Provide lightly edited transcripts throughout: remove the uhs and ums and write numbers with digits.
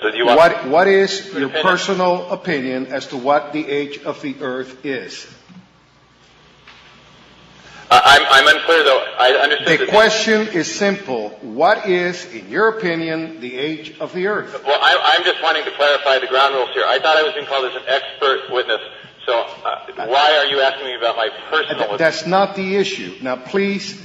So do you want What is your personal opinion as to what the age of the Earth is? I'm unclear, though. I understood The question is simple. What is, in your opinion, the age of the Earth? Well, I'm just wanting to clarify the ground rules here. I thought I was being called as an expert witness. So why are you asking me about my personal opinion? That's not the issue. Now, please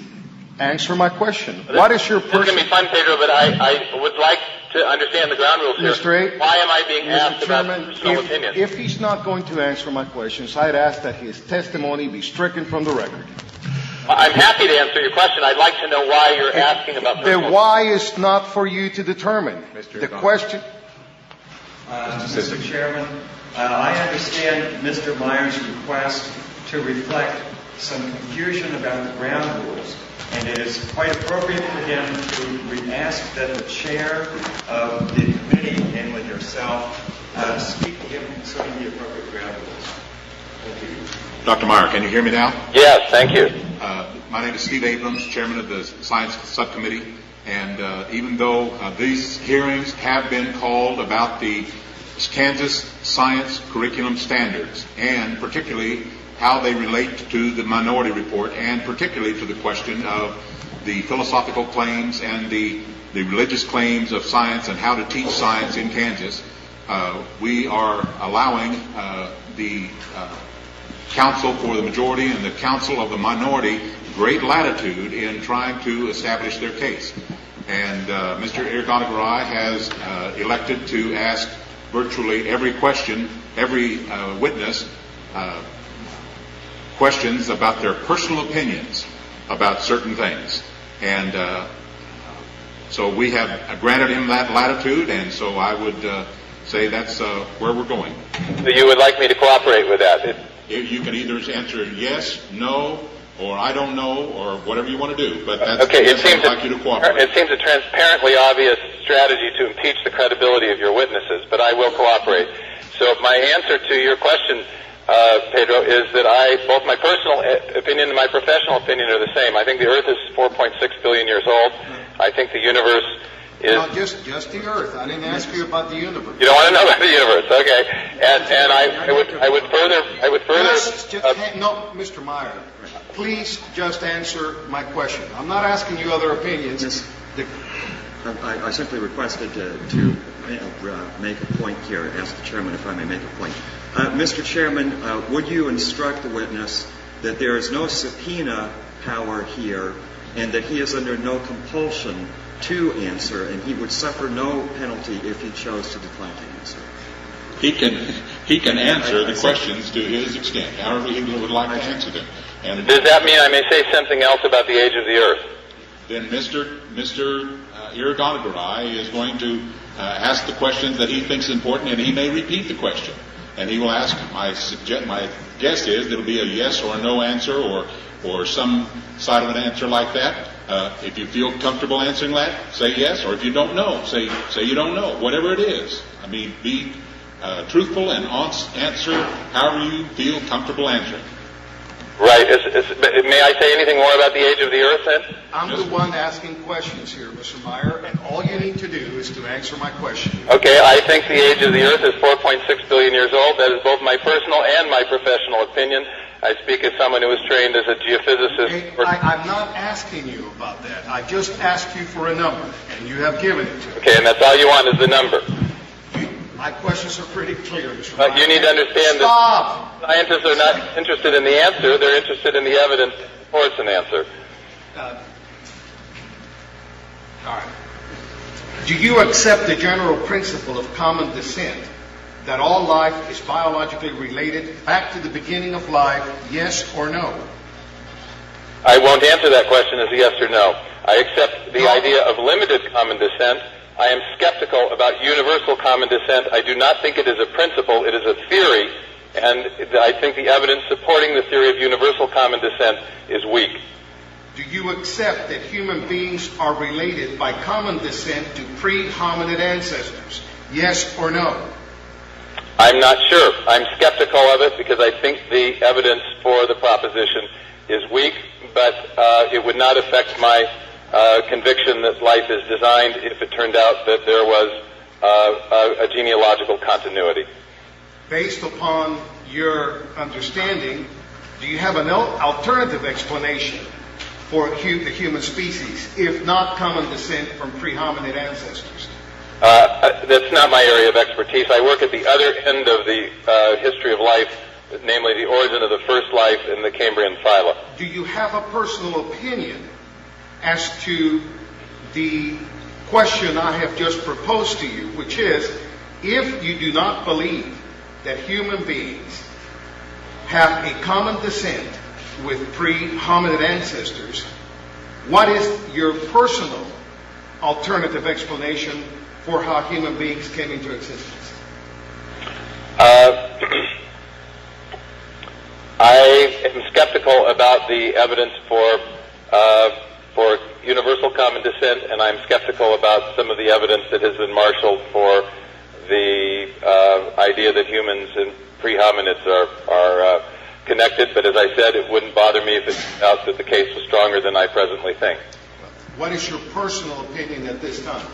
answer my question. What is your personal... This is going to be fun, Pedro, but I would like to understand the ground rules here. Mr. A, why am I being asked about Chairman, personal opinion? if he's not going to answer my questions, I'd ask that his testimony be stricken from the record. I'm happy to answer your question. I'd like to know why you're asking about personal The why is not for you to determine. The question... Mr. Chairman, I understand Mr. Meyer's request to reflect some confusion about the ground rules, and it is quite appropriate for him to ask that the chair of the committee, namely yourself, speak to him concerning the appropriate ground rules. Thank you. Dr. Meyer, can you hear me now? Yes, thank you. My name is Steve Abrams, chairman of the Science Subcommittee, and even though these hearings have been called about the Kansas Science Curriculum Standards, and particularly how they relate to the Minority Report, and particularly to the question of the philosophical claims and the religious claims of science and how to teach science in Kansas, we are allowing the counsel for the majority and the counsel of the minority great latitude in trying to establish their case. And Mr. Irganagaray has elected to ask virtually every question, every witness, questions about their personal opinions about certain things. And so we have granted him that latitude, and so I would say that's where we're going. So you would like me to cooperate with that? You can either answer yes, no, or I don't know, or whatever you want to do. But that's okay. It seems I'd like you to cooperate. It seems a transparently obvious strategy to impeach the credibility of your witnesses, but I will cooperate. So my answer to your question, Pedro, is that both my personal opinion and my professional opinion are the same. I think the Earth is 4.6 billion years old. I think the universe is... No, just the Earth. I didn't ask you about the universe. You don't want to know about the universe, okay? And I would further. No, Mr. Meyer, please just answer my question. I'm not asking you other opinions. I simply requested to make a point here, ask the chairman if I may make a point. Mr. Chairman, would you instruct the witness that there is no subpoena power here and that he is under no compulsion to answer, and he would suffer no penalty if he chose to decline to answer? He can answer the questions to his extent, however he would like to answer them. And does that mean I may say something else about the age of the Earth? Then Mr. Irganagaray is going to ask the questions that he thinks important, and he may repeat the question. And he will ask, my guess is that it'll be a yes or a no answer, or some side of an answer like that. If you feel comfortable answering that, say yes, or if you don't know, say you don't know, whatever it is. I mean, be truthful and answer however you feel comfortable answering. Right. May I say anything more about the age of the Earth, then? I'm the one asking questions here, Mr. Meyer, and all you need to do is to answer my question. Okay, I think the age of the Earth is 4.6 billion years old. That is both my personal and my professional opinion. I speak as someone who was trained as a geophysicist. Okay, I'm not asking you about that. I just asked you for a number, and you have given it to me. Okay, and that's all you want is the number. My questions are pretty clear, Mr. Meyer. You need to understand that scientists are not interested in the answer. They're interested in the evidence that supports an answer. All right. Do you accept the general principle of common descent, that all life is biologically related back to the beginning of life, yes or no? I won't answer that question as a yes or no. I accept the idea of limited common descent. I am skeptical about universal common descent. I do not think it is a principle. It is a theory, and I think the evidence supporting the theory of universal common descent is weak. Do you accept that human beings are related by common descent to pre-hominid ancestors, yes or no? I'm not sure. I'm skeptical of it because I think the evidence for the proposition is weak, but it would not affect my conviction that life is designed if it turned out that there was a genealogical continuity. Based upon your understanding, do you have an alternative explanation for the human species, if not common descent from pre-hominid ancestors? That's not my area of expertise. I work at the other end of the history of life, namely the origin of the first life in the Cambrian phyla. Do you have a personal opinion as to the question I have just proposed to you, which is, if you do not believe that human beings have a common descent with pre-hominid ancestors, what is your personal alternative explanation for how human beings came into existence? I am skeptical about the evidence for universal common descent, and I'm skeptical about some of the evidence that has been marshaled for the idea that humans and pre-hominids are connected. But as I said, it wouldn't bother me if it turned out that the case was stronger than I presently think. What is your personal opinion at this time?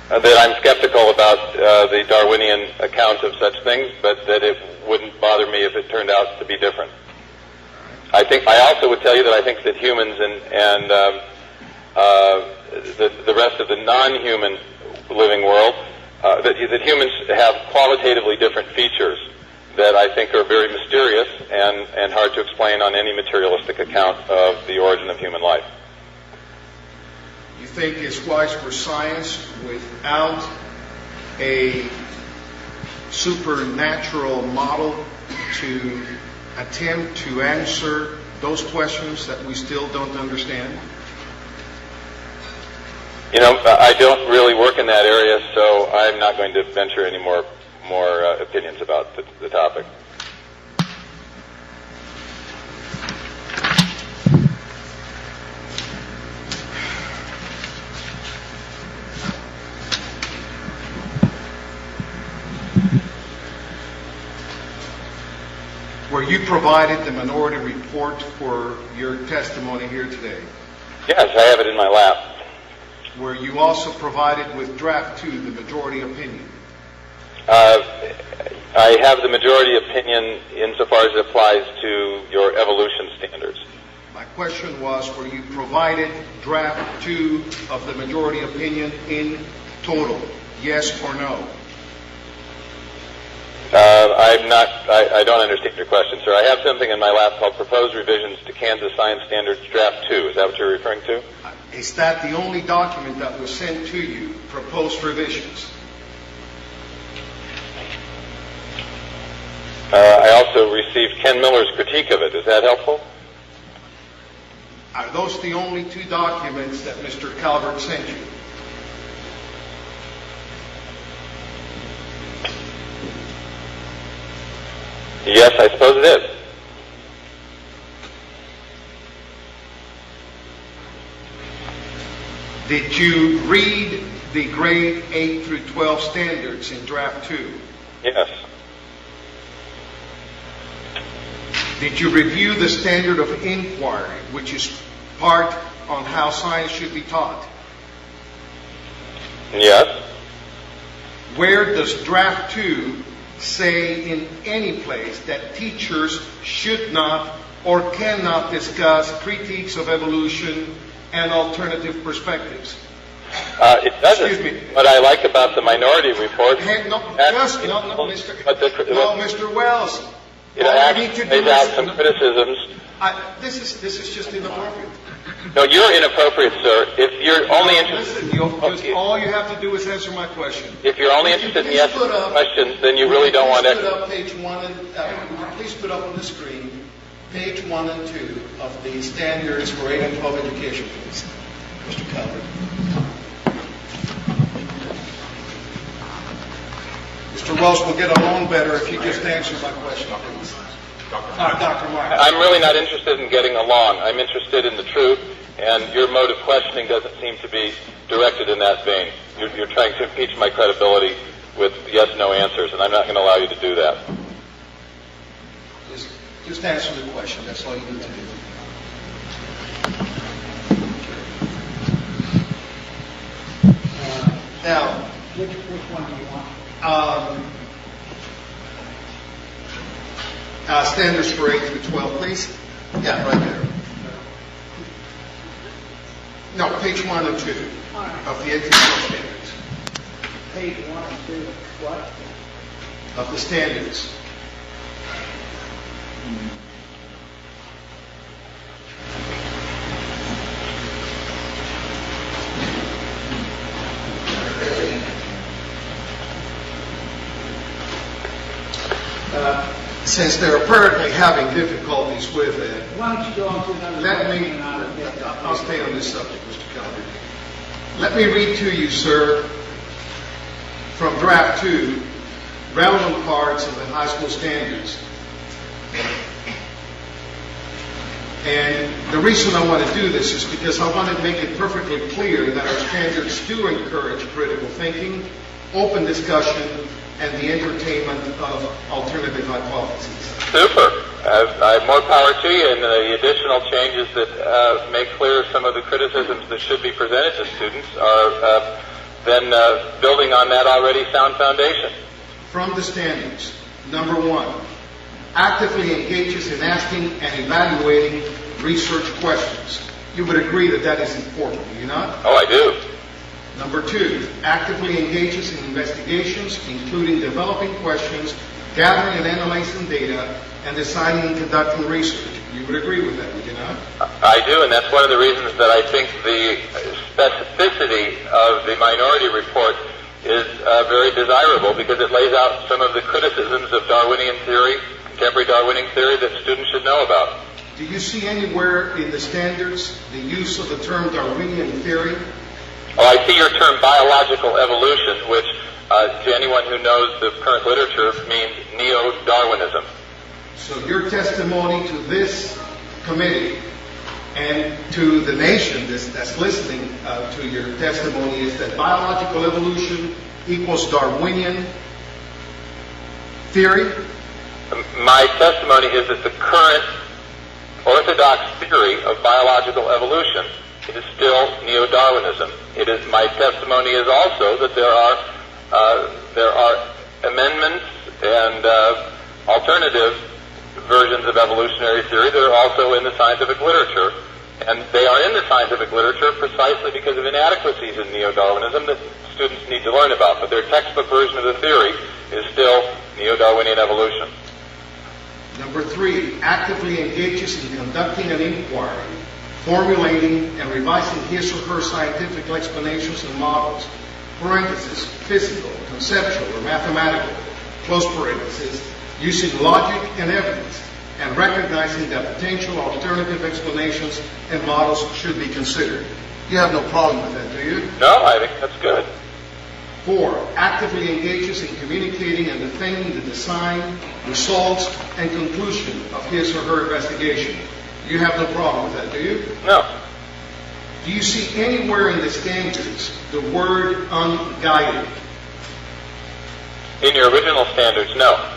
That I'm skeptical about the Darwinian account of such things, but that it wouldn't bother me if it turned out to be different. I also would tell you that I think that humans and the rest of the non-human living world, that humans have qualitatively different features that I think are very mysterious and hard to explain on any materialistic account of the origin of human life. You think it's wise for science, without a supernatural model, to attempt to answer those questions that we still don't understand? You know, I don't really work in that area, so I'm not going to venture any more opinions about the topic. Were you provided the minority report for your testimony here today? Yes, I have it in my lap. Were you also provided with draft 2, the majority opinion? I have the majority opinion insofar as it applies to your evolution standards. My question was, were you provided draft 2 of the majority opinion in total? Yes or no? I don't understand your question, sir. I have something in my lap called Proposed Revisions to Kansas Science Standards Draft 2. Is that what you're referring to? Is that the only document that was sent to you, proposed revisions? I also received Ken Miller's critique of it. Is that helpful? Are those the only 2 documents that Mr. Calvert sent you? Yes, I suppose it is. Did you read the grade 8 through 12 standards in draft 2? Yes. Did you review the standard of inquiry, which is part on how science should be taught? Yes. Where does draft 2 say in any place that teachers should not or cannot discuss critiques of evolution and alternative perspectives? It doesn't. Excuse me. What I like about the minority report... Mr. Wells. It actually lays out some criticisms. This is just inappropriate. No, you're inappropriate, sir. If you're only interested... Listen, all you have to do is answer my question. If you're only interested in yes questions, then you really don't want to... Please put up page 1 and... please put up on the screen page 1 and 2 of the standards for 8 and 12 education, please. Mr. Calvert. Mr. Wells, we'll get along better if you just answer my question, please. Dr. Martin. I'm really not interested in getting along. I'm interested in the truth, and your mode of questioning doesn't seem to be directed in that vein. You're trying to impeach my credibility with yes-no answers, and I'm not going to allow you to do that. Just answer the question. That's all you need to do. Now, Which one do you want? Standards for 8 through 12, please. Yeah, right there. No, page 1 and 2 of the 8 through 12 standards. Page 1 and 2 of what? Of the standards. Since they're apparently having difficulties with it, Why don't you go on to another document and I'll get that. I'll stay on this subject, Mr. Calder. Let me read to you, sir, from draft 2, relevant parts of the high school standards. And the reason I want to do this is because I want to make it perfectly clear that our standards do encourage critical thinking, open discussion, and the entertainment of alternative hypotheses. Super. I have more power to you, and the additional changes that make clear some of the criticisms that should be presented to students are then building on that already sound foundation. From the standards, number 1, actively engages in asking and evaluating research questions. You would agree that that is important, do you not? Oh, I do. Number 2, actively engages in investigations, including developing questions, gathering and analyzing data, and designing and conducting research. You would agree with that, would you not? I do, and that's one of the reasons that I think the specificity of the minority report is very desirable, because it lays out some of the criticisms of Darwinian theory, contemporary Darwinian theory, that students should know about. Do you see anywhere in the standards the use of the term Darwinian theory? Oh, I see your term biological evolution, which to anyone who knows the current literature means neo-Darwinism. So your testimony to this committee and to the nation that's listening to your testimony is that biological evolution equals Darwinian theory? My testimony is that the current orthodox theory of biological evolution is still neo-Darwinism. My testimony is also that there are amendments and alternative versions of evolutionary theory that are also in the scientific literature. And they are in the scientific literature precisely because of inadequacies in neo-Darwinism that students need to learn about. But their textbook version of the theory is still neo-Darwinian evolution. Number 3, actively engages in conducting an inquiry, formulating and revising his or her scientific explanations and models, parenthesis, physical, conceptual, or mathematical, close parenthesis, using logic and evidence, and recognizing that potential alternative explanations and models should be considered. You have no problem with that, do you? No, I think that's good. 4, actively engages in communicating and defending the design, results, and conclusion of his or her investigation. You have no problem with that, do you? No. Do you see anywhere in the standards the word unguided? In your original standards, no.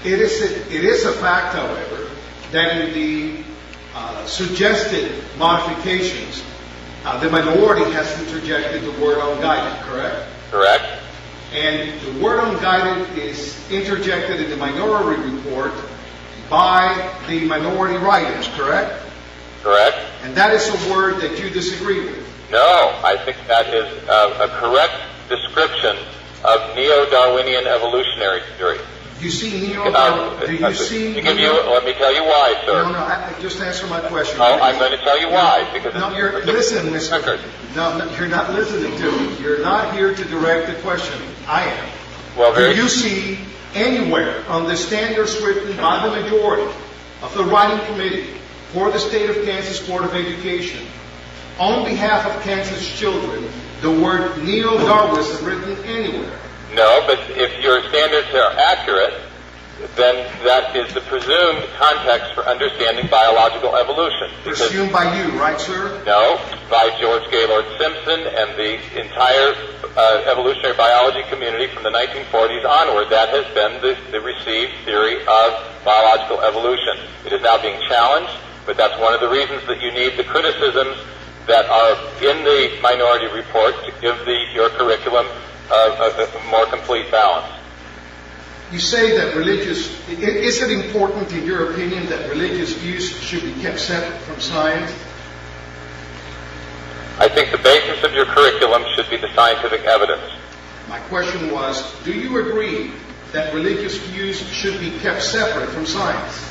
It is a fact, however, that in the suggested modifications, the minority has interjected the word unguided, correct? Correct. And the word unguided is interjected in the minority report by the minority writers, correct? Correct. And that is a word that you disagree with. No, I think that is a correct description of neo-Darwinian evolutionary theory. You see neo. Let me tell you why, sir. No, just answer my question. Oh, I'm going to tell you why. Because listen, Mr. No, you're not listening to me. You're not here to direct the questioning. I am. Well, do you see anywhere on the standards written by the majority of the writing committee for the State of Kansas Board of Education, on behalf of Kansas children, the word neo-Darwinism written anywhere? No, but if your standards are accurate, then that is the presumed context for understanding biological evolution. Presumed by you, right, sir? No, by George Gaylord Simpson and the entire evolutionary biology community from the 1940s onward. That has been the received theory of biological evolution. It is now being challenged, but that's one of the reasons that you need the criticisms that are in the minority report to give your curriculum a more complete balance. You say that is it important in your opinion that religious views should be kept separate from science? I think the basis of your curriculum should be the scientific evidence. My question was, do you agree that religious views should be kept separate from science?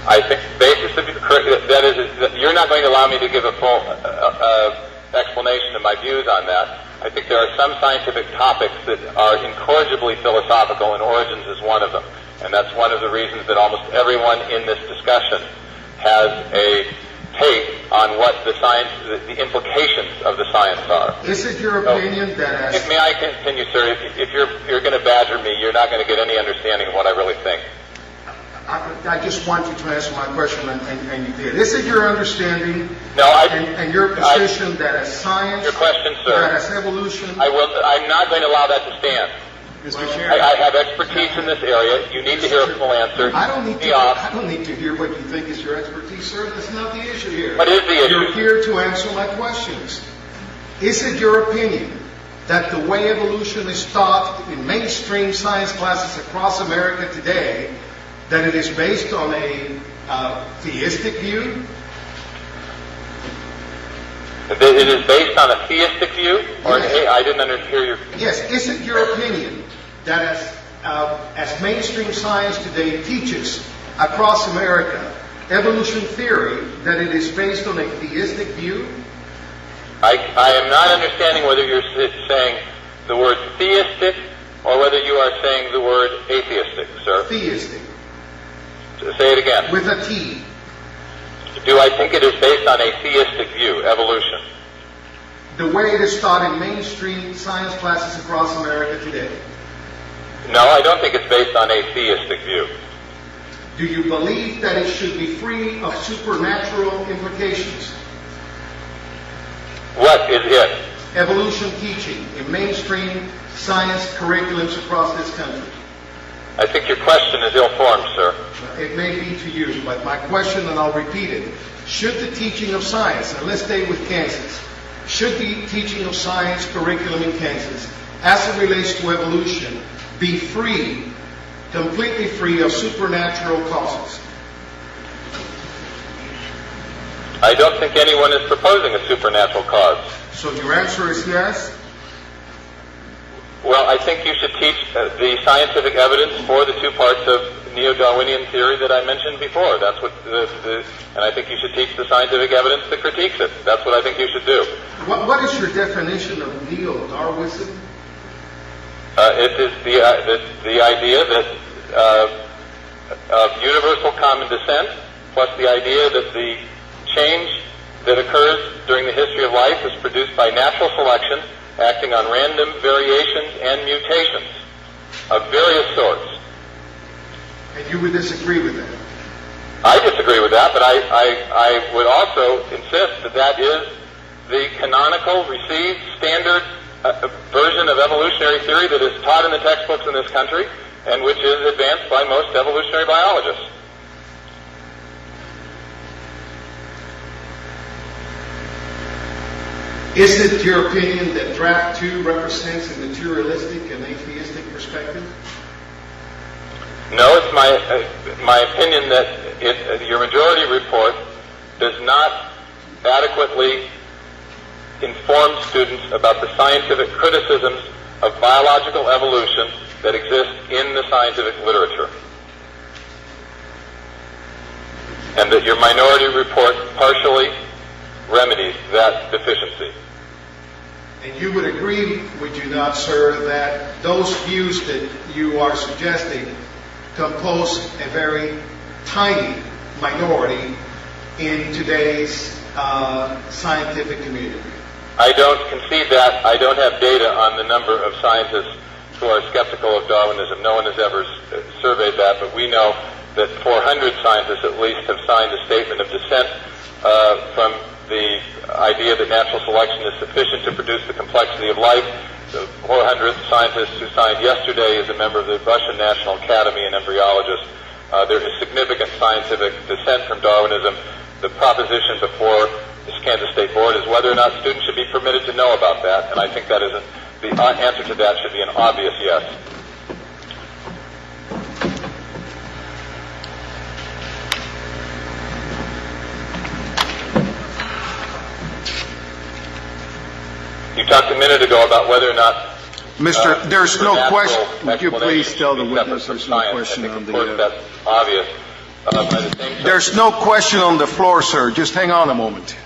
I think the basis of your curriculum, that is that you're not going to allow me to give a full explanation of my views on that. I think there are some scientific topics that are incorrigibly philosophical, and origins is one of them. And that's one of the reasons that almost everyone in this discussion has a take on what the science, the implications of the science are. Is it your opinion that May I continue, sir? If you're going to badger me, you're not going to get any understanding of what I really think. I just want you to answer my question, and you did. Is it your understanding and your position that as science, your question, sir, that as evolution... I'm not going to allow that to stand. Mr. Chairman. I have expertise in this area. You need to hear a full answer. I don't need to hear what you think is your expertise, sir. That's not the issue here. What is the issue? You're here to answer my questions. Is it your opinion that the way evolution is taught in mainstream science classes across America today, that it is based on a theistic view? That it is based on a theistic view? Or Yes. I didn't hear your... Yes. Is it your opinion that as mainstream science today teaches across America evolution theory, that it is based on a theistic view? I am not understanding whether you're saying the word theistic or whether you are saying the word atheistic, sir. Theistic. Say it again. With a T. Do I think it is based on a theistic view, evolution? The way it is taught in mainstream science classes across America today. No, I don't think it's based on a theistic view. Do you believe that it should be free of supernatural implications? What is it? Evolution teaching in mainstream science curriculums across this country. I think your question is ill-formed, sir. It may be to you, but my question, and I'll repeat it, should the teaching of science, and let's stay with Kansas, should the teaching of science curriculum in Kansas, as it relates to evolution, be free, completely free of supernatural causes? I don't think anyone is proposing a supernatural cause. So your answer is yes? Well, I think you should teach the scientific evidence for the two parts of neo-Darwinian theory that I mentioned before. That's what and I think you should teach the scientific evidence that critiques it. That's what I think you should do. What is your definition of neo-Darwinism? It is the idea that of universal common descent, plus the idea that the change that occurs during the history of life is produced by natural selection, acting on random variations and mutations of various sorts. And you would disagree with that? I disagree with that, but I would also insist that that is the canonical, received, standard version of evolutionary theory that is taught in the textbooks in this country and which is advanced by most evolutionary biologists. Is it your opinion that Draft 2 represents a materialistic and atheistic perspective? No, it's my opinion that your majority report does not adequately inform students about the scientific criticisms of biological evolution that exist in the scientific literature. And that your minority report partially remedies that deficiency. And you would agree, would you not, sir, that those views that you are suggesting compose a very tiny minority in today's scientific community? I don't concede that. I don't have data on the number of scientists who are skeptical of Darwinism. No one has ever surveyed that, but we know that 400 scientists at least have signed a statement of dissent from the idea that natural selection is sufficient to produce the complexity of life. The 400th scientist who signed yesterday is a member of the Russian National Academy, an embryologist. There is significant scientific dissent from Darwinism. The proposition before this Kansas State Board is whether or not students should be permitted to know about that, and I think that is the answer to that should be an obvious yes. You talked a minute ago about whether or not Mr. There's no question. Would you explanation please tell the should be separate witness from there's no science. question I think, on of course, the... that's obvious. By the same token, There's no question on the floor, sir. Just hang on a moment.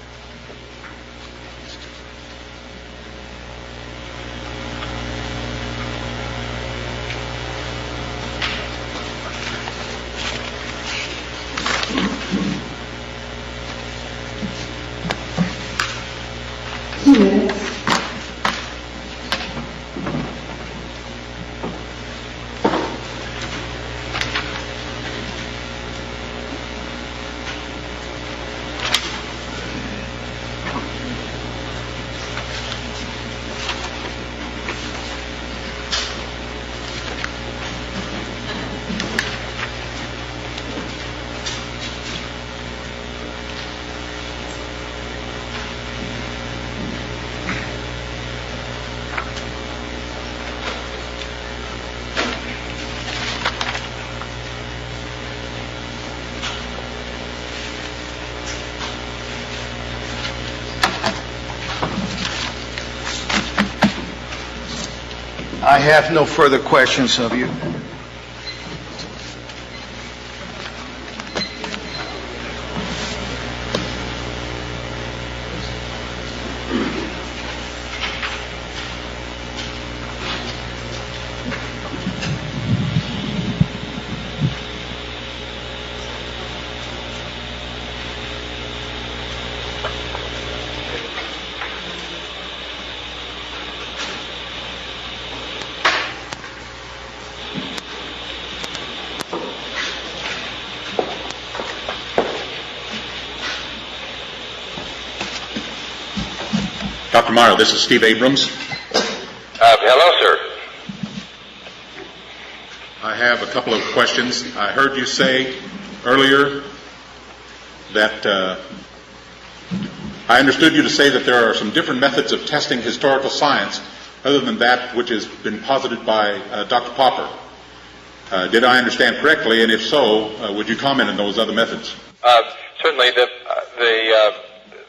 I have no further questions of you. Dr. Meyer, this is Steve Abrams. hello, sir. I have a couple of questions. I heard you say earlier that I understood you to say that there are some different methods of testing historical science other than that which has been posited by Dr. Popper. Did I understand correctly? And if so, would you comment on those other methods? Certainly,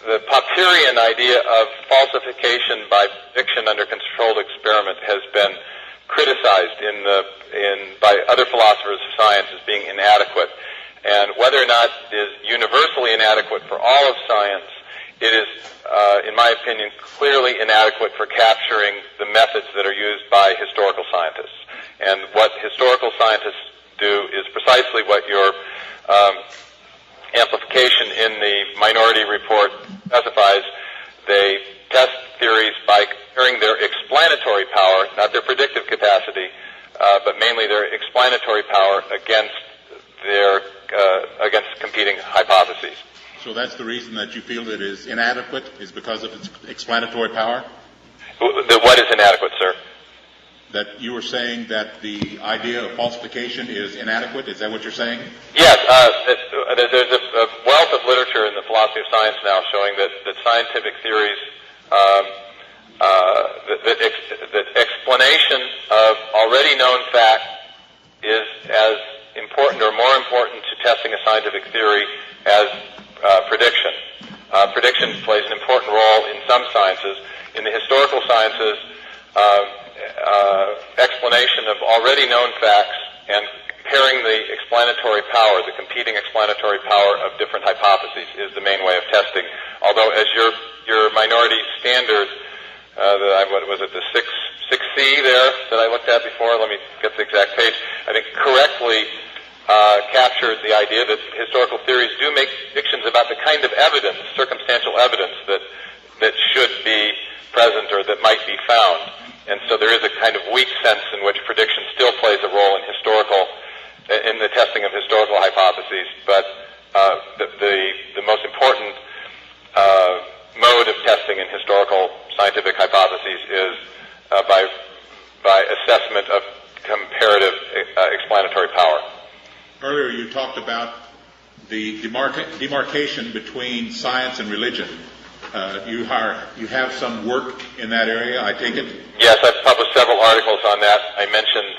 the Popperian idea of falsification by prediction under controlled experiment has been criticized by other philosophers of science as being inadequate. And whether or not it is universally inadequate for all of science, it is, in my opinion, clearly inadequate for capturing the methods that are used by historical scientists. And what historical scientists do is precisely what your amplification in the minority report specifies. They test theories by comparing their explanatory power, not their predictive capacity, but mainly their explanatory power against competing hypotheses. So that's the reason that you feel it is inadequate, is because of its explanatory power? What is inadequate, sir? That you were saying that the idea of falsification is inadequate? Is that what you're saying? Yes. There's a wealth of literature in the philosophy of science now showing that scientific theories, that explanation of already known fact is as important or more important to testing a scientific theory as prediction. Prediction plays an important role in some sciences. In the historical sciences, explanation of already known facts and comparing the explanatory power, the competing explanatory power of different hypotheses is the main way of testing. Although, as your minority standard, what was it, the 6C there that I looked at before? Let me get the exact page. I think correctly captured the idea that historical theories do make predictions about the kind of evidence, circumstantial evidence, that should be present or that might be found. And so there is a kind of weak sense in which prediction still plays a role in the testing of historical hypotheses, but the most important mode of testing in historical scientific hypotheses is by assessment of comparative explanatory power. Earlier you talked about the demarcation between science and religion. you have some work in that area, I take it? Yes, I've published several articles on that. I mentioned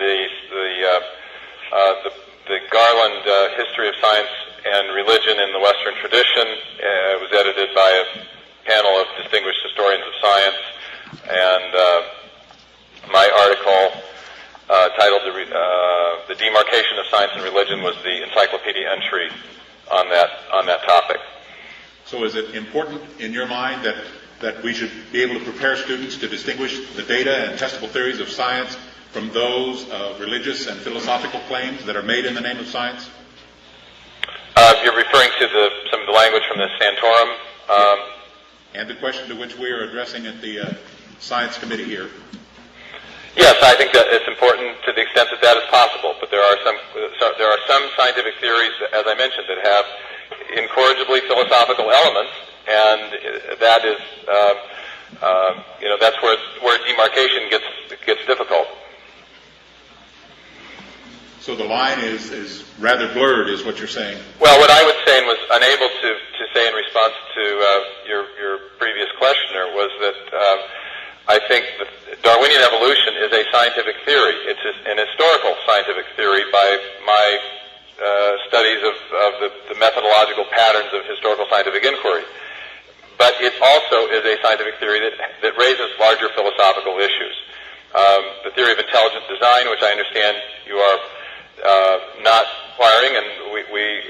the Garland History of Science and Religion in the Western Tradition. It was edited by a panel of distinguished historians of science, and my article titled "The Demarcation of Science and Religion" was the encyclopedia entry on that topic. So is it important in your mind that we should be able to prepare students to distinguish the data and testable theories of science from those religious and philosophical claims that are made in the name of science? You're referring to some of the language from the Santorum? And the question to which we are addressing at the Science Committee here. Yes, I think that it's important to the extent that is possible, but there are some scientific theories, as I mentioned, that have incorrigibly philosophical elements, and that is, that's where demarcation gets difficult. So the line is rather blurred, is what you're saying. Well, what I was saying was unable to say in response to your previous questioner was that I think that Darwinian evolution is a scientific theory. It's an historical scientific theory by my studies of the methodological patterns of historical scientific inquiry. But it also is a scientific theory that raises larger philosophical issues. The theory of intelligent design, which I understand you are not acquiring, and we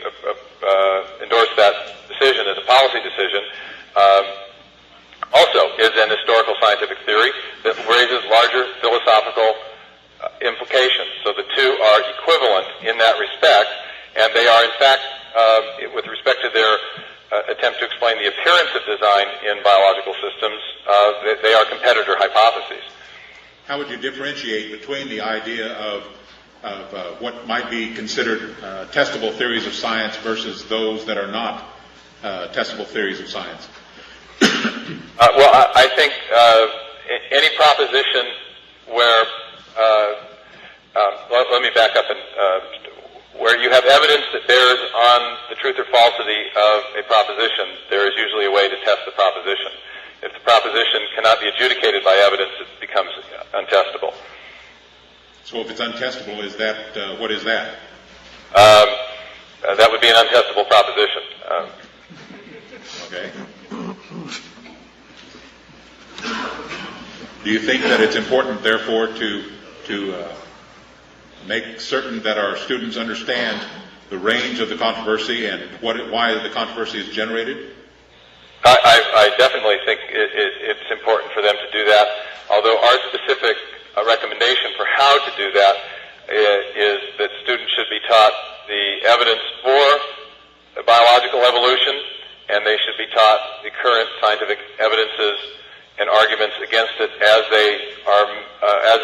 endorse that decision as a policy decision, also is an historical scientific theory that raises larger philosophical implications. So the two are equivalent in that respect, and they are, in fact, with respect to their attempt to explain the appearance of design in biological systems, they are competitor hypotheses. How would you differentiate between the idea of what might be considered testable theories of science versus those that are not testable theories of science? Well, I think any proposition where let me back up and where you have evidence that bears on the truth or falsity of a proposition, there is usually a way to test the proposition. If the proposition cannot be adjudicated by evidence, it becomes untestable. So if it's untestable, is that what is that? That would be an untestable proposition. Okay. Do you think that it's important, therefore, to make certain that our students understand the range of the controversy and why the controversy is generated? I definitely think it's important for them to do that, although our specific recommendation for how to do that is that students should be taught the evidence for biological evolution, and they should be taught the current scientific evidences and arguments against it as they are, as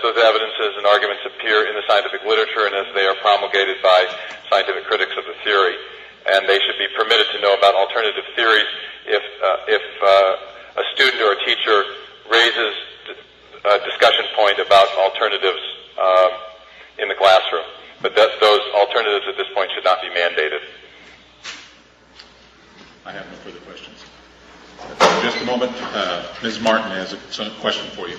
those evidences and arguments appear in the scientific literature and as they are promulgated by scientific critics of the theory. And they should be permitted to know about alternative theories if a student or a teacher raises a discussion point about alternatives in the classroom. But those alternatives at this point should not be mandated. I have no further questions. Just a moment. Ms. Martin has a question for you.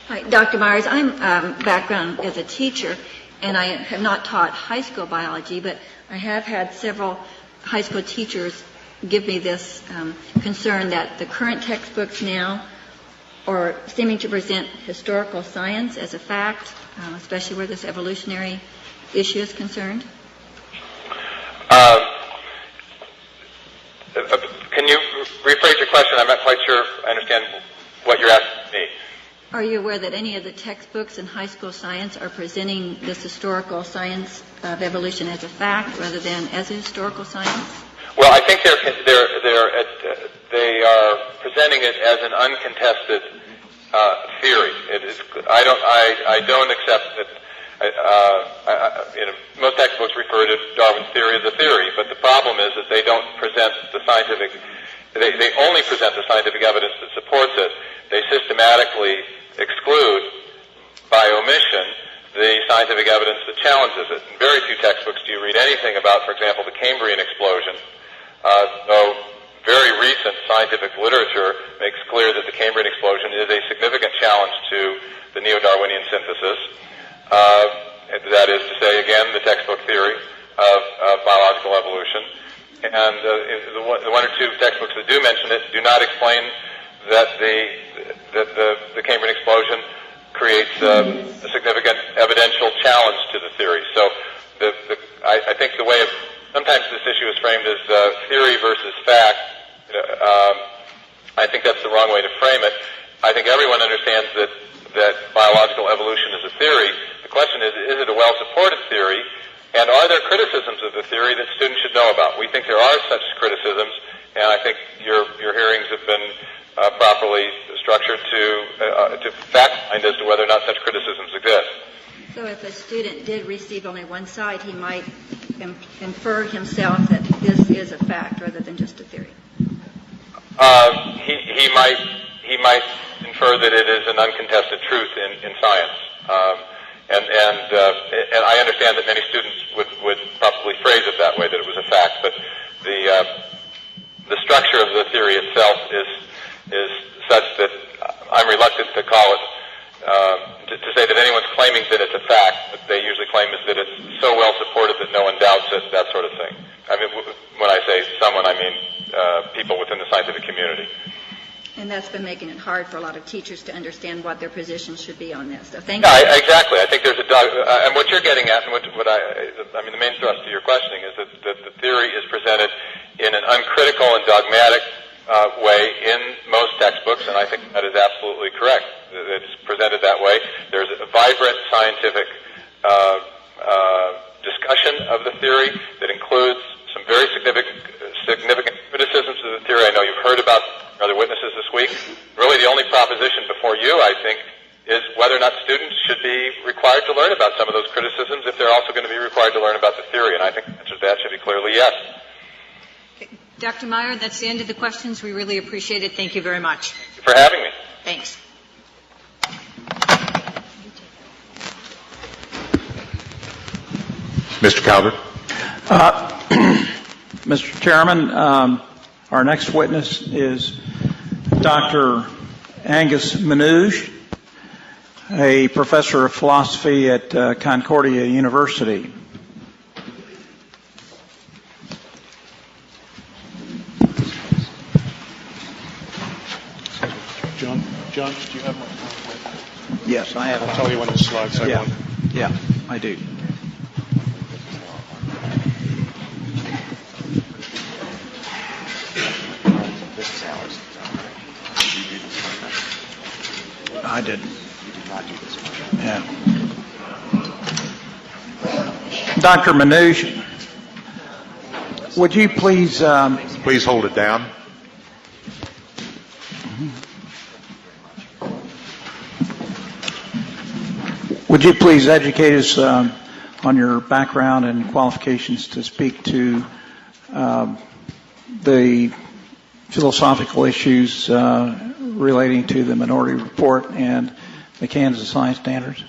Hi, Dr. Myers. I'm background as a teacher, and I have not taught high school biology, but I have had several high school teachers give me this concern that the current textbooks now are seeming to present historical science as a fact, especially where this evolutionary issue is concerned. Can you rephrase your question? I'm not quite sure I understand what you're asking me. Are you aware that any of the textbooks in high school science are presenting this historical science of evolution as a fact rather than as a historical science? Well, I think they are presenting it as an uncontested theory. It is. I don't accept that. Most textbooks refer to Darwin's theory as a theory, but the problem is that they don't present the scientific. They only present the scientific evidence that supports it. They systematically exclude, by omission, the scientific evidence that challenges it. In very few textbooks do you read anything about, for example, the Cambrian explosion, though very recent scientific literature makes clear that the Cambrian explosion is a significant challenge to the neo-Darwinian synthesis. That is to say, again, the textbook theory of biological evolution. And the one or two textbooks that do mention it do not explain that the Cambrian explosion creates a significant evidential challenge to the theory. So I think the way sometimes this issue is framed as theory versus fact. I think that's the wrong way to frame it. I think everyone understands that biological evolution is a theory. The question is it a well-supported theory? And are there criticisms of the theory that students should know about? We think there are such criticisms, and I think your hearings have been properly structured to fact-find as to whether or not such criticisms exist. So if a student did receive only one side, he might infer himself that this is a fact rather than just a theory. He might infer that it is an uncontested truth in science. And I understand that many students would probably phrase it that way, that it was a fact, but the structure of the theory itself is such that I'm reluctant to call it, to say that anyone's claiming that it's a fact. What they usually claim is that it's so well supported that no one doubts it, that sort of thing. I mean, when I say someone, I mean people within the scientific community. And that's been making it hard for a lot of teachers to understand what their position should be on this. So thank you. Yeah, exactly. I think there's and what you're getting at, and what I mean, the main thrust of your questioning is that the theory is presented in an uncritical and dogmatic way in most textbooks, and I think that is absolutely correct. It's presented that way. There's a vibrant scientific discussion of the theory that includes some very significant criticisms of the theory. I know you've heard about other witnesses this week. Really, the only proposition before you, I think, is whether or not students should be required to learn about some of those criticisms if they're also going to be required to learn about the theory. And I think the answer to that should be clearly yes. Okay. Dr. Meyer, that's the end of the questions. We really appreciate it. Thank you very much. Thank you for having me. Thanks. Mr. Calvert. Mr. Chairman, our next witness is Dr. Angus Manouche, a professor of philosophy at Concordia University. John, do you have my PowerPoint? Yes, I have. I'll tell you when the slides I want. Yeah, I do. This is ours. You do this one. I didn't. You did not do this one. Yeah. Dr. Manouche, would you please... Please hold it down. Would you please educate us on your background and qualifications to speak to the philosophical issues relating to the Minority Report and the Kansas Science Standards?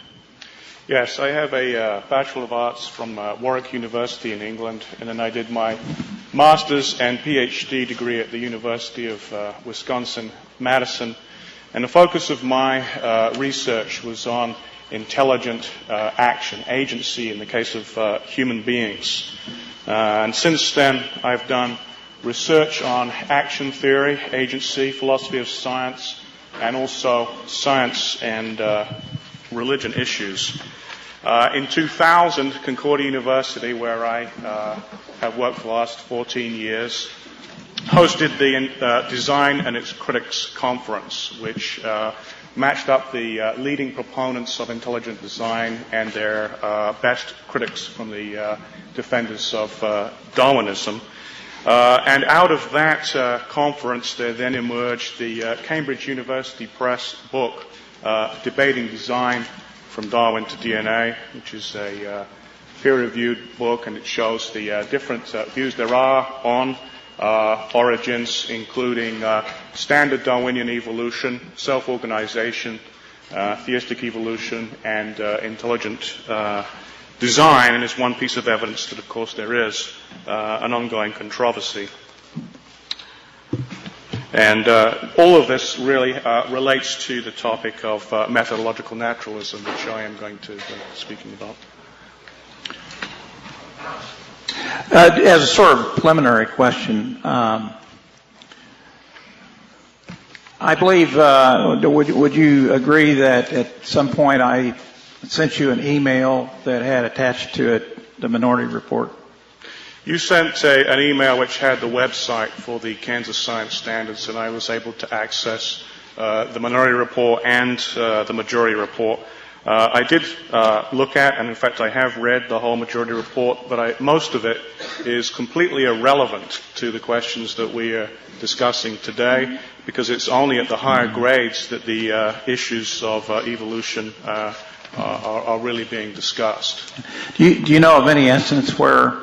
Yes, I have a Bachelor of Arts from Warwick University in England, and then I did my Master's and PhD degree at the University of Wisconsin-Madison. And the focus of my research was on intelligent action, agency in the case of human beings. And since then, I've done research on action theory, agency, philosophy of science, and also science and religion issues. In 2000, Concordia University, where I have worked for the last 14 years, hosted the Design and Its Critics Conference, which matched up the leading proponents of intelligent design and their best critics from the defenders of Darwinism. And out of that conference, there then emerged the Cambridge University Press book, Debating Design from Darwin to DNA, which is a peer-reviewed book, and it shows the different views there are on origins, including standard Darwinian evolution, self-organization, theistic evolution, and intelligent design. And it's one piece of evidence that, of course, there is an ongoing controversy. And all of this really relates to the topic of methodological naturalism, which I am going to be speaking about. As a sort of preliminary question, I believe, would you agree that at some point I sent you an email that had attached to it the Minority Report? You sent an email which had the website for the Kansas Science Standards, and I was able to access the Minority Report and the Majority Report. I did look at, and in fact I have read the whole Majority Report, but most of it is completely irrelevant to the questions that we are discussing today, because it's only at the higher grades that the issues of evolution are really being discussed. Do you know of any instance where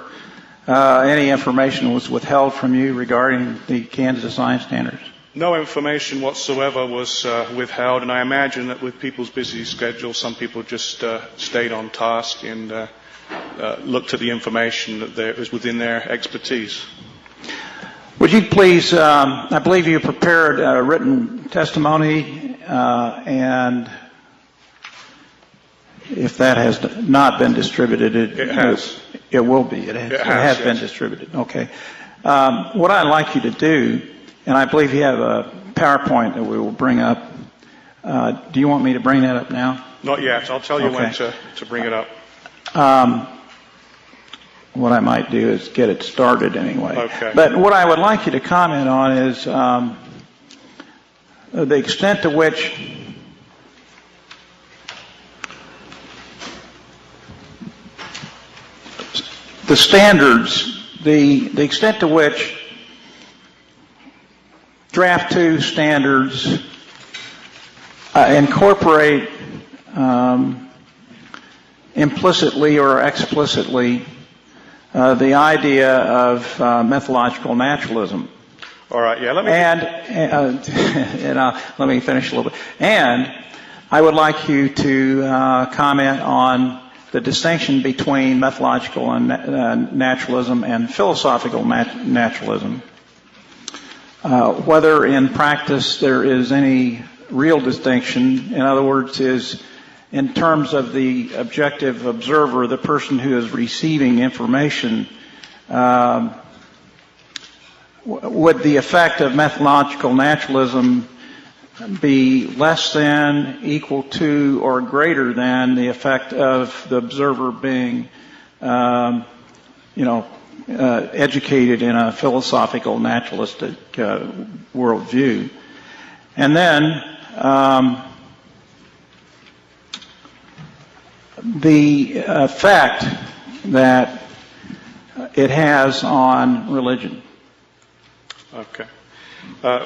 any information was withheld from you regarding the Kansas Science Standards? No information whatsoever was withheld, and I imagine that with people's busy schedules, some people just stayed on task and looked at the information that was within their expertise. Would you please, I believe you prepared a written testimony, and if that has not been distributed, it has. It will be. It has been distributed. Okay. What I'd like you to do, and I believe you have a PowerPoint that we will bring up. Do you want me to bring that up now? Not yet. I'll tell you when to bring it up. What I might do is get it started anyway. Okay. But what I would like you to comment on is the extent to which the standards, the extent to which Draft 2 standards incorporate implicitly or explicitly the idea of methodological naturalism. All right, yeah, let me... let me finish a little bit. And I would like you to comment on the distinction between methodological and naturalism and philosophical naturalism. Whether in practice there is any real distinction, in other words, is in terms of the objective observer, the person who is receiving information, would the effect of methodological naturalism be less than, equal to, or greater than the effect of the observer being, educated in a philosophical naturalistic worldview? And then the effect that it has on religion. Okay.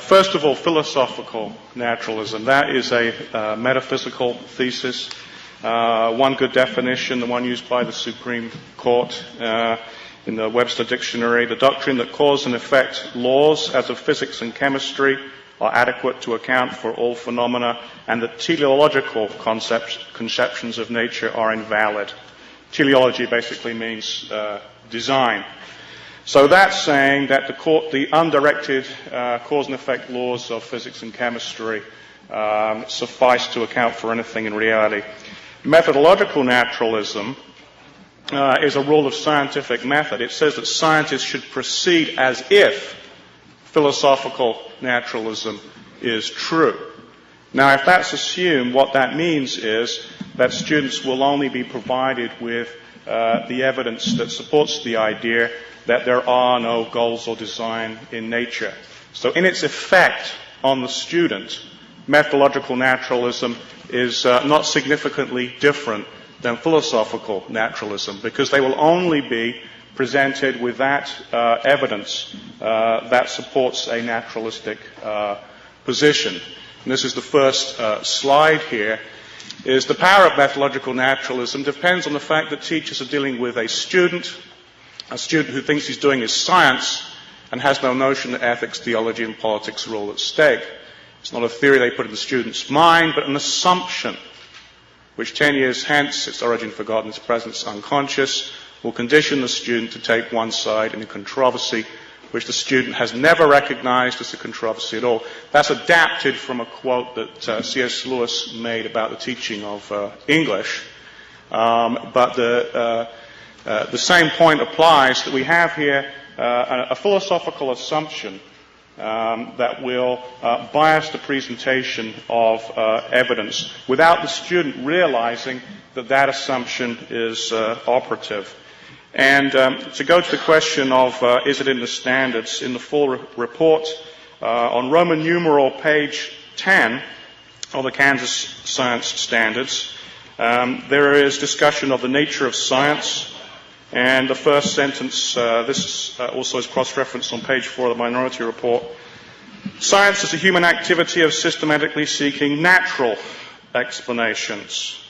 First of all, philosophical naturalism. That is a metaphysical thesis. One good definition, the one used by the Supreme Court in the Webster Dictionary, the doctrine that cause and effect laws as of physics and chemistry are adequate to account for all phenomena, and that teleological conceptions of nature are invalid. Teleology basically means design. So that's saying that the undirected cause and effect laws of physics and chemistry suffice to account for anything in reality. Methodological naturalism is a rule of scientific method. It says that scientists should proceed as if philosophical naturalism is true. Now, if that's assumed, what that means is that students will only be provided with the evidence that supports the idea that there are no goals or design in nature. So in its effect on the student, methodological naturalism is not significantly different than philosophical naturalism, because they will only be presented with that evidence that supports a naturalistic position. And this is the first slide here, is the power of methodological naturalism depends on the fact that teachers are dealing with a student who thinks he's doing his science and has no notion that ethics, theology, and politics are all at stake. It's not a theory they put in the student's mind, but an assumption which 10 years hence, its origin forgotten, its presence unconscious, will condition the student to take one side in a controversy which the student has never recognized as a controversy at all. That's adapted from a quote that C.S. Lewis made about the teaching of English. But the same point applies, that we have here a philosophical assumption that will bias the presentation of evidence without the student realizing that that assumption is operative. And to go to the question of is it in the standards, in the full report, on Roman numeral page 10 of the Kansas Science Standards, there is discussion of the nature of science, and the first sentence, this also is cross-referenced on page 4 of the Minority Report. Science is a human activity of systematically seeking natural explanations.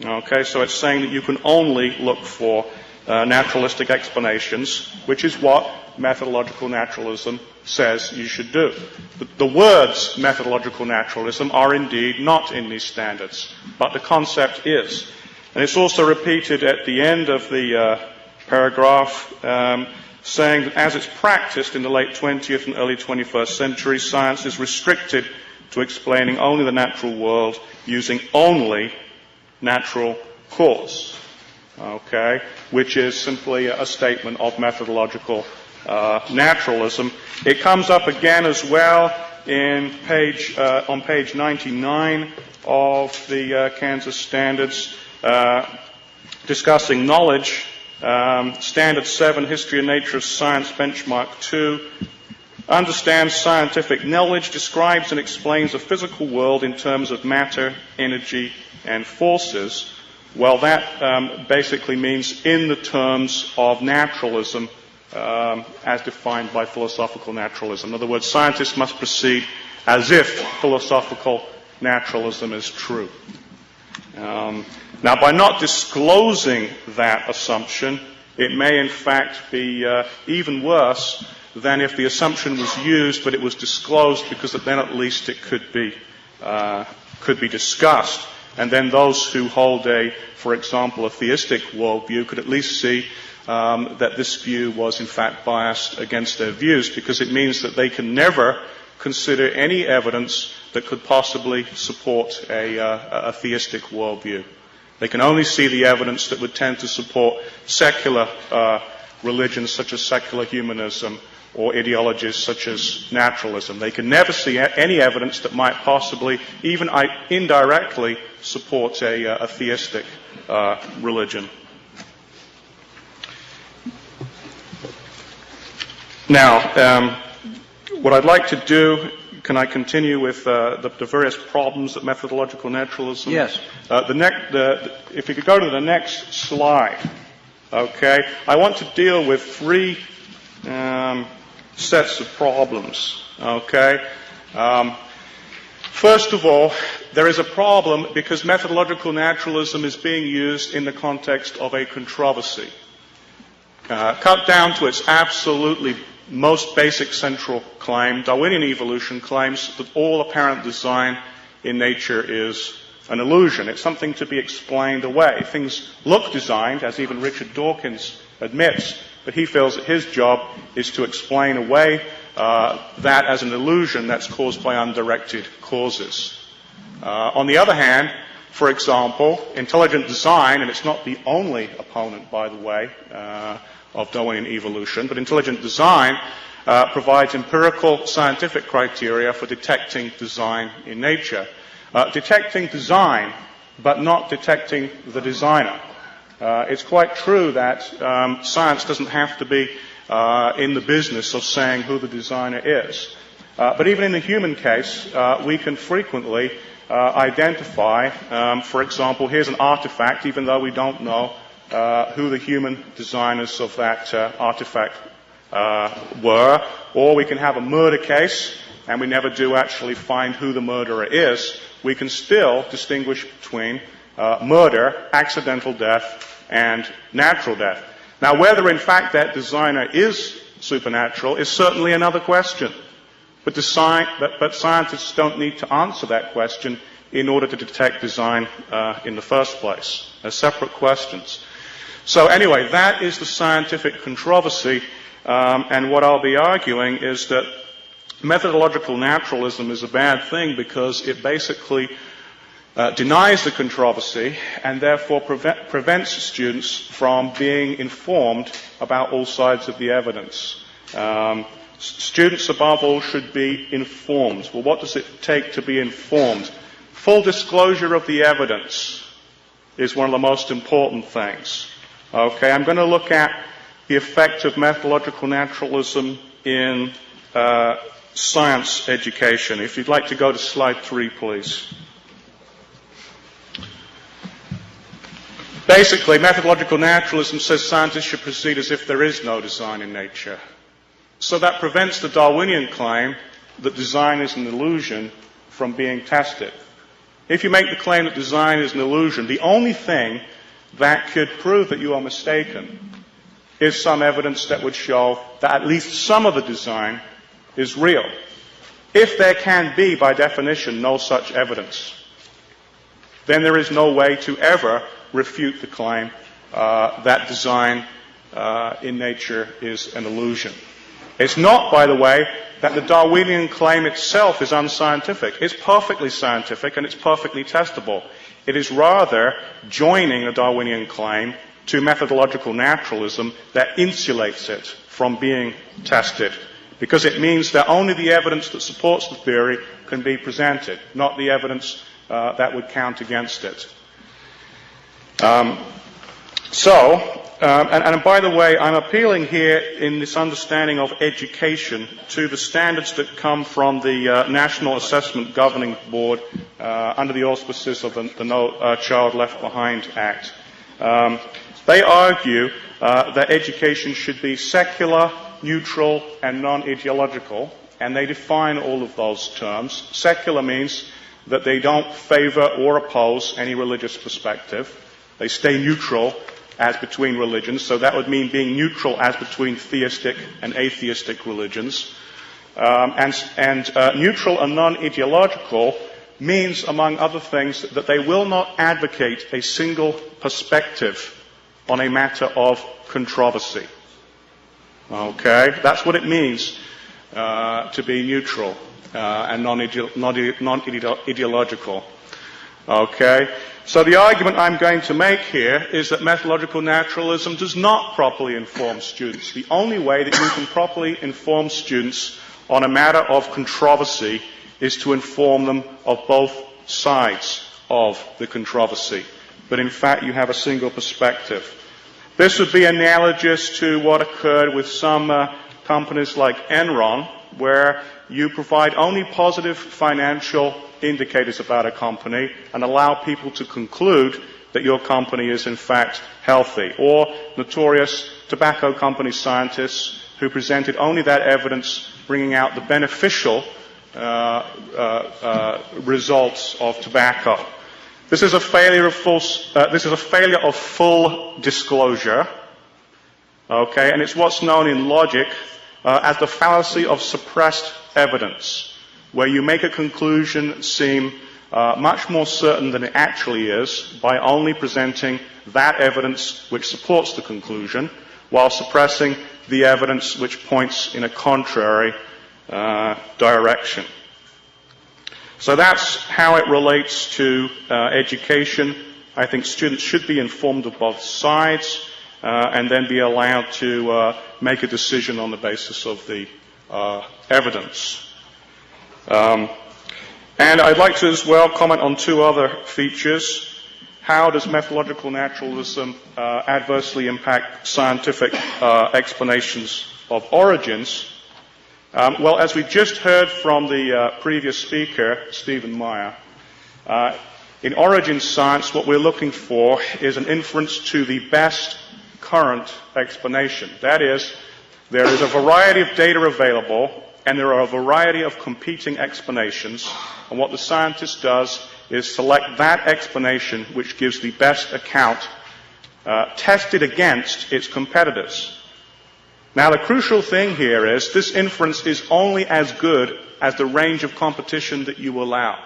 Okay, so it's saying that you can only look for naturalistic explanations, which is what methodological naturalism says you should do. The words methodological naturalism are indeed not in these standards, but the concept is. And it's also repeated at the end of the paragraph, saying that as it's practiced in the late 20th and early 21st century, science is restricted to explaining only the natural world using only natural cause. Okay, which is simply a statement of methodological naturalism. It comes up again as well in on page 99 of the Kansas Standards, discussing knowledge. Standard 7, History and Nature of Science, Benchmark 2. Understands scientific knowledge, describes and explains the physical world in terms of matter, energy, and forces. Well, that basically means in the terms of naturalism as defined by philosophical naturalism. In other words, scientists must proceed as if philosophical naturalism is true. Now, by not disclosing that assumption, it may in fact be even worse than if the assumption was used but it was disclosed, because then at least it could be discussed. And then those who hold for example, a theistic worldview could at least see that this view was in fact biased against their views, because it means that they can never consider any evidence that could possibly support a theistic worldview. They can only see the evidence that would tend to support secular religions such as secular humanism or ideologies such as naturalism. They can never see any evidence that might possibly, even indirectly, support a theistic religion. Now, what I'd like to do, can I continue with the various problems that methodological naturalism? Yes. If you could go to the next slide, okay. I want to deal with three sets of problems, okay. First of all, there is a problem because methodological naturalism is being used in the context of a controversy. Cut down to its absolutely most basic central claim, Darwinian evolution claims that all apparent design in nature is an illusion. It's something to be explained away. Things look designed, as even Richard Dawkins admits, but he feels that his job is to explain away that as an illusion that's caused by undirected causes. On the other hand, for example, intelligent design, and it's not the only opponent, by the way, of Darwinian evolution, but intelligent design provides empirical scientific criteria for detecting design in nature. Detecting design, but not detecting the designer. It's quite true that science doesn't have to be in the business of saying who the designer is. But even in the human case, we can frequently identify, for example, here's an artifact, even though we don't know who the human designers of that artifact were, or we can have a murder case, and we never do actually find who the murderer is. We can still distinguish between murder, accidental death, and natural death. Now, whether in fact that designer is supernatural is certainly another question. But scientists don't need to answer that question in order to detect design in the first place. They're separate questions. So anyway, that is the scientific controversy. And what I'll be arguing is that methodological naturalism is a bad thing because it basically denies the controversy and therefore prevents students from being informed about all sides of the evidence. Students, above all, should be informed. Well, what does it take to be informed? Full disclosure of the evidence is one of the most important things. Okay, I'm going to look at the effect of methodological naturalism in science education. If you'd like to go to slide 3, please. Basically, methodological naturalism says scientists should proceed as if there is no design in nature. So that prevents the Darwinian claim that design is an illusion from being tested. If you make the claim that design is an illusion, the only thing that could prove that you are mistaken is some evidence that would show that at least some of the design is real. If there can be, by definition, no such evidence, then there is no way to ever refute the claim that design in nature is an illusion. It's not, by the way, that the Darwinian claim itself is unscientific. It's perfectly scientific and it's perfectly testable. It is rather joining the Darwinian claim to methodological naturalism that insulates it from being tested, because it means that only the evidence that supports the theory can be presented, not the evidence that would count against it. And by the way, I'm appealing here in this understanding of education to the standards that come from the National Assessment Governing Board under the auspices of the No Child Left Behind Act. They argue that education should be secular, neutral, and non-ideological, and they define all of those terms. Secular means that they don't favor or oppose any religious perspective. They stay neutral as between religions, so that would mean being neutral as between theistic and atheistic religions. And neutral and non-ideological means, among other things, that they will not advocate a single perspective on a matter of controversy. Okay? That's what it means to be neutral and non-ideological. Okay? So the argument I'm going to make here is that methodological naturalism does not properly inform students. The only way that you can properly inform students on a matter of controversy is to inform them of both sides of the controversy. But in fact, you have a single perspective. This would be analogous to what occurred with some companies like Enron, where you provide only positive financial indicators about a company and allow people to conclude that your company is in fact healthy. Or notorious tobacco company scientists who presented only that evidence bringing out the beneficial results of tobacco. This is a failure of full disclosure. Okay, and it's what's known in logic as the fallacy of suppressed evidence, where you make a conclusion seem much more certain than it actually is by only presenting that evidence which supports the conclusion, while suppressing the evidence which points in a contrary direction. So that's how it relates to education. I think students should be informed of both sides and then be allowed to make a decision on the basis of the evidence. And I'd like to as well comment on two other features. How does methodological naturalism adversely impact scientific explanations of origins? Well, as we just heard from the previous speaker, Stephen Meyer, in origin science what we're looking for is an inference to the best current explanation. That is, there is a variety of data available and there are a variety of competing explanations, and what the scientist does is select that explanation which gives the best account tested against its competitors. Now, the crucial thing here is this inference is only as good as the range of competition that you allow.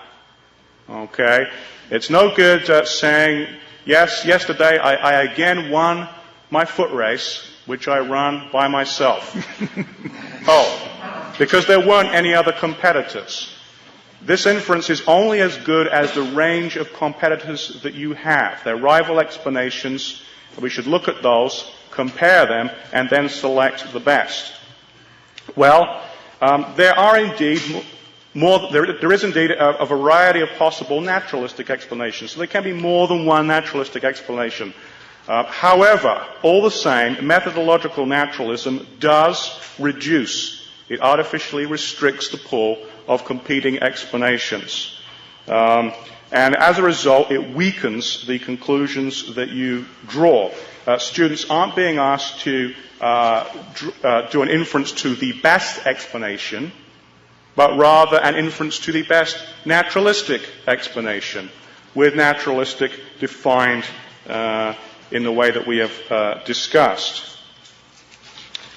Okay? It's no good saying, yes, yesterday I again won my foot race, which I run by myself. Because there weren't any other competitors. This inference is only as good as the range of competitors that you have. They're rival explanations. We should look at those, compare them, and then select the best. Well, there is indeed a variety of possible naturalistic explanations. So there can be more than one naturalistic explanation. However, all the same, methodological naturalism does reduce. It artificially restricts the pool of competing explanations. And as a result, it weakens the conclusions that you draw. Students aren't being asked to do an inference to the best explanation, but rather an inference to the best naturalistic explanation, with naturalistic defined in the way that we have discussed.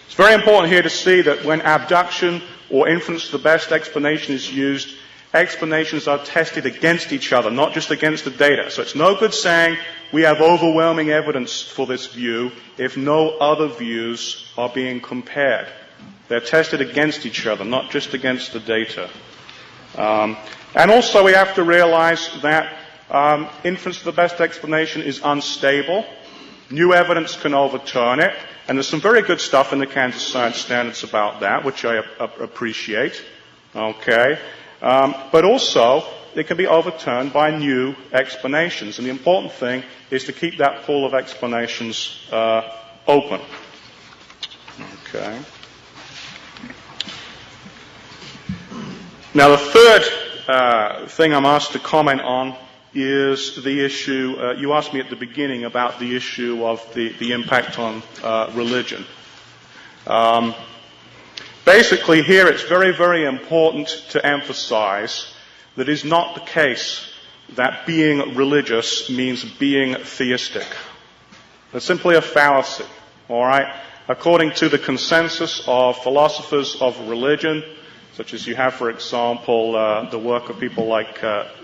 It's very important here to see that when abduction or inference to the best explanation is used, explanations are tested against each other, not just against the data. So it's no good saying we have overwhelming evidence for this view if no other views are being compared. They're tested against each other, not just against the data. And also we have to realize that inference to the best explanation is unstable. New evidence can overturn it. And there's some very good stuff in the Kansas Science Standards about that, which I appreciate. Okay. But also, it can be overturned by new explanations. And the important thing is to keep that pool of explanations open. Okay. Now, the third thing I'm asked to comment on is the issue, you asked me at the beginning about the issue of the impact on religion. Basically here it's very, very important to emphasize that it is not the case that being religious means being theistic. That's simply a fallacy, all right? According to the consensus of philosophers of religion, such as you have, for example, the work of people like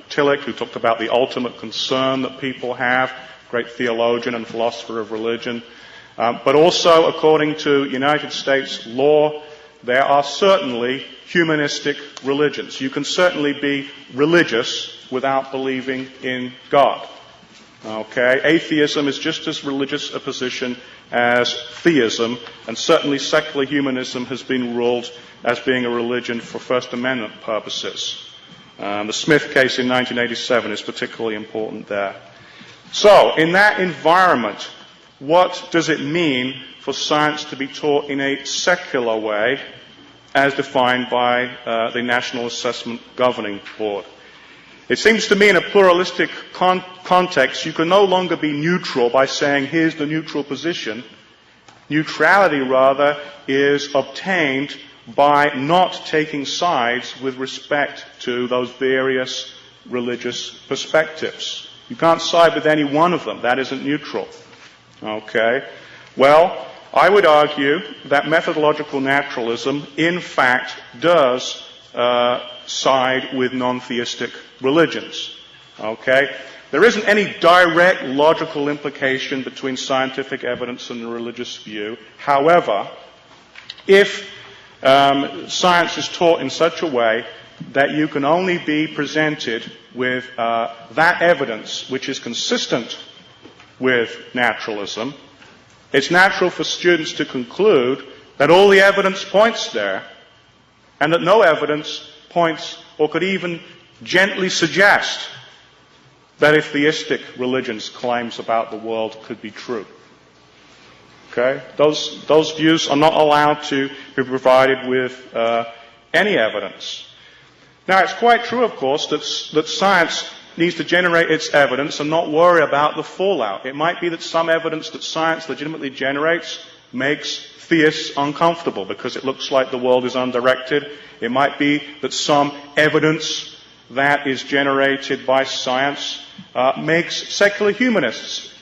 Tillich, who talked about the ultimate concern that people have, great theologian and philosopher of religion. But also, according to United States law, there are certainly humanistic religions. You can certainly be religious without believing in God. Okay? Atheism is just as religious a position as theism, and certainly secular humanism has been ruled as being a religion for First Amendment purposes. The Smith case in 1987 is particularly important there. So, in that environment, what does it mean for science to be taught in a secular way, as defined by the National Assessment Governing Board? It seems to me in a pluralistic context, you can no longer be neutral by saying, here's the neutral position. Neutrality, rather, is obtained by not taking sides with respect to those various religious perspectives. You can't side with any one of them. That isn't neutral. Okay? Well, I would argue that methodological naturalism, in fact, does side with non-theistic religions. Okay? There isn't any direct logical implication between scientific evidence and the religious view. However, if science is taught in such a way that you can only be presented with that evidence which is consistent with naturalism, it's natural for students to conclude that all the evidence points there and that no evidence points or could even gently suggest that if theistic religion's claims about the world could be true. Okay? Those views are not allowed to be provided with any evidence. Now, it's quite true, of course, that science needs to generate its evidence and not worry about the fallout. It might be that some evidence that science legitimately generates makes theists uncomfortable because it looks like the world is undirected. It might be that some evidence that is generated by science makes secular humanists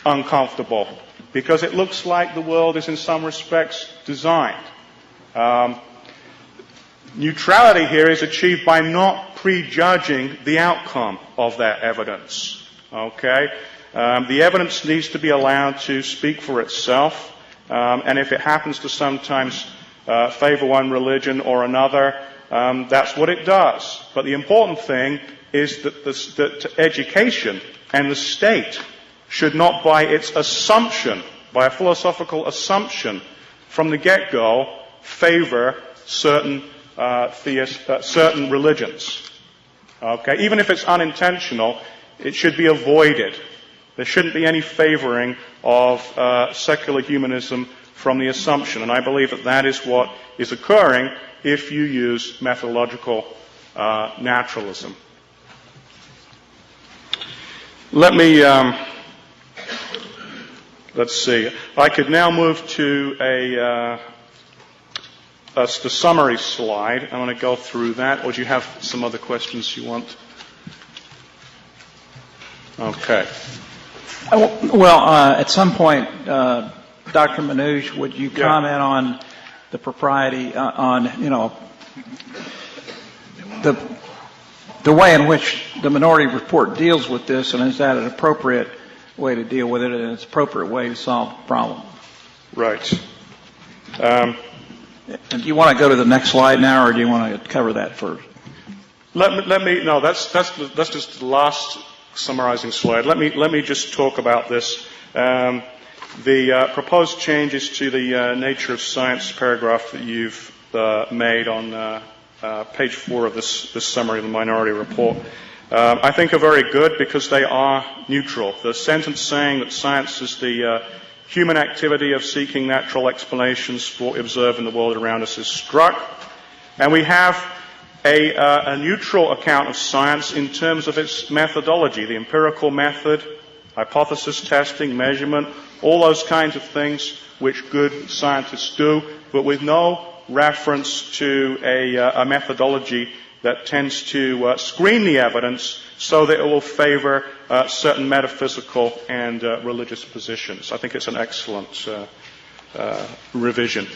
uncomfortable because it looks like the world is in some respects designed. Neutrality here is achieved by not prejudging the outcome of that evidence. Okay? The evidence needs to be allowed to speak for itself, And if it happens to sometimes favor one religion or another, that's what it does. But the important thing is that education and the state should not, by its assumption, by a philosophical assumption from the get-go, favor certain certain religions. Okay, even if it's unintentional, it should be avoided. There shouldn't be any favoring of secular humanism from the assumption, and I believe that that is what is occurring if you use methodological naturalism. Let me, let's see. I could now move to the summary slide. I want to go through that, or do you have some other questions you want? Okay. Well, at some point, Dr. Manouche, would you comment on the propriety, the way in which the Minority Report deals with this, and is that an appropriate way to deal with it, and it's an appropriate way to solve the problem? Right. Do you want to go to the next slide now, or do you want to cover that first? No, that's just the last summarizing slide. Let me just talk about this. The proposed changes to the nature of science paragraph that you've made on page 4 of this summary of the Minority Report, I think are very good because they are neutral. The sentence saying that science is the human activity of seeking natural explanations for what we observe in the world around us is struck, and we have a neutral account of science in terms of its methodology, the empirical method, hypothesis testing, measurement, all those kinds of things which good scientists do, but with no reference to a methodology that tends to screen the evidence so that it will favor certain metaphysical and religious positions. I think it's an excellent revision.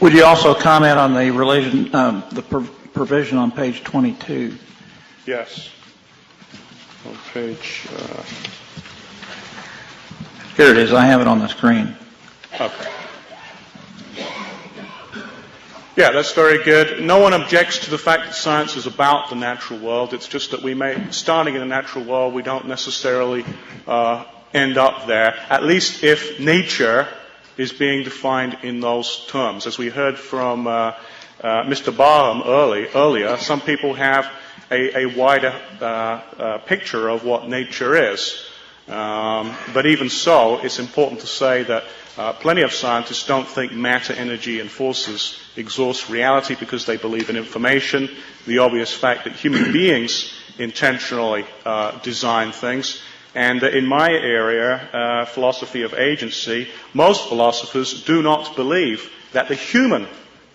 Would you also comment on the provision on page 22? Yes. On page... Here it is. I have it on the screen. Okay. Yeah, that's very good. No one objects to the fact that science is about the natural world. It's just that starting in the natural world, we don't necessarily end up there, at least if nature is being defined in those terms. As we heard from Mr. Barham earlier, some people have a wider picture of what nature is. But even so, it's important to say that plenty of scientists don't think matter, energy, and forces exhaust reality because they believe in information. The obvious fact that human beings intentionally design things. And in my area, philosophy of agency, most philosophers do not believe that the human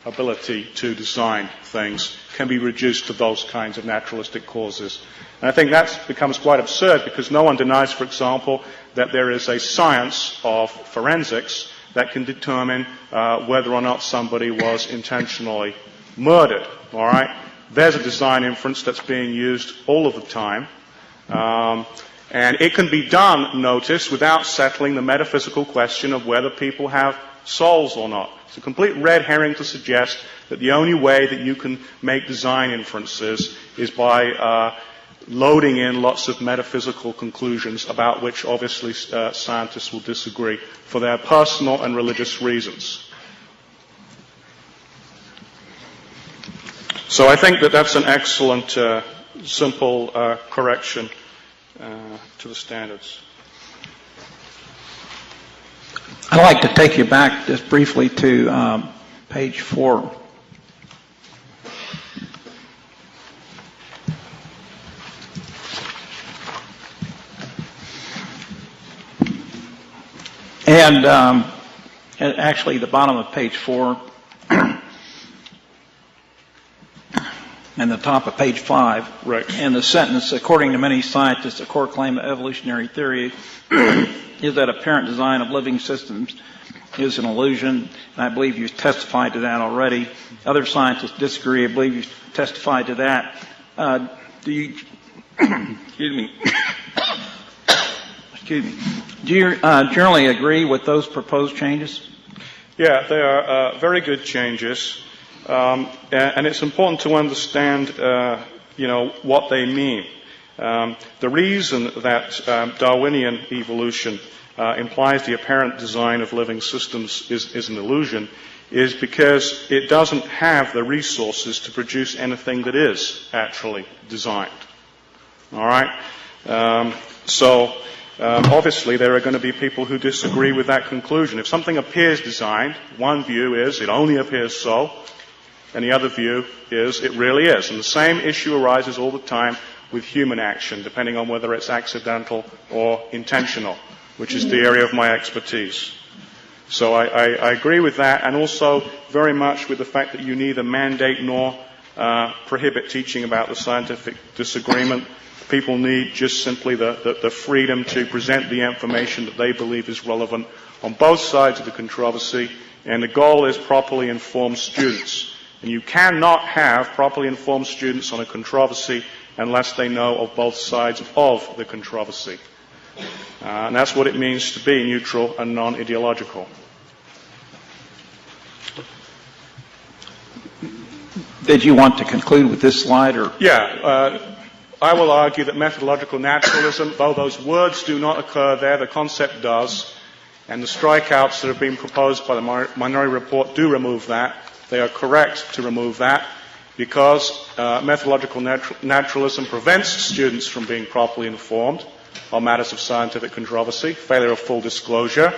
ability to design things can be reduced to those kinds of naturalistic causes. And I think that becomes quite absurd because no one denies, for example, that there is a science of forensics that can determine whether or not somebody was intentionally murdered. All right? There's a design inference that's being used all of the time. And it can be done, notice, without settling the metaphysical question of whether people have souls or not. It's a complete red herring to suggest that the only way that you can make design inferences is by loading in lots of metaphysical conclusions about which obviously scientists will disagree for their personal and religious reasons. So I think that that's an excellent, simple correction to the standards. I'd like to take you back just briefly to page 4. And actually the bottom of page 4 and the top of page 5. Right. And the sentence, according to many scientists, the core claim of evolutionary theory is that apparent design of living systems is an illusion. And I believe you've testified to that already. Other scientists disagree. I believe you've testified to that. Excuse Excuse me. Do you generally agree with those proposed changes? Yeah, they are very good changes, and it's important to understand, what they mean. The reason that Darwinian evolution implies the apparent design of living systems is an illusion is because it doesn't have the resources to produce anything that is actually designed. All right? Obviously, there are going to be people who disagree with that conclusion. If something appears designed, one view is it only appears so, and the other view is it really is. And the same issue arises all the time with human action, depending on whether it's accidental or intentional, which is the area of my expertise. So I agree with that, and also very much with the fact that you neither mandate nor prohibit teaching about the scientific disagreement. People need just simply the freedom to present the information that they believe is relevant on both sides of the controversy, and the goal is properly informed students. And you cannot have properly informed students on a controversy unless they know of both sides of the controversy. And that's what it means to be neutral and non-ideological. Did you want to conclude with this slide? Or? Yeah. I will argue that methodological naturalism, though those words do not occur there, the concept does, and the strikeouts that have been proposed by the Minority Report do remove that. They are correct to remove that because methodological naturalism prevents students from being properly informed on matters of scientific controversy, failure of full disclosure.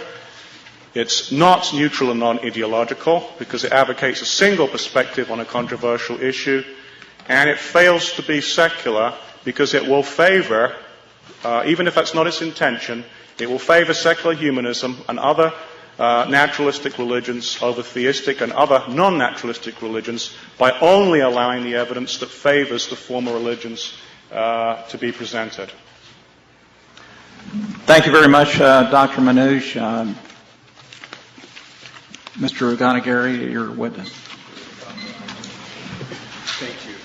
It's not neutral and non-ideological because it advocates a single perspective on a controversial issue, and it fails to be secular because it will favor, even if that's not its intention, it will favor secular humanism and other naturalistic religions over theistic and other non-naturalistic religions by only allowing the evidence that favors the former religions to be presented. Thank you very much, Dr. Manouche. Mr. Oganagari, your witness. Thank you.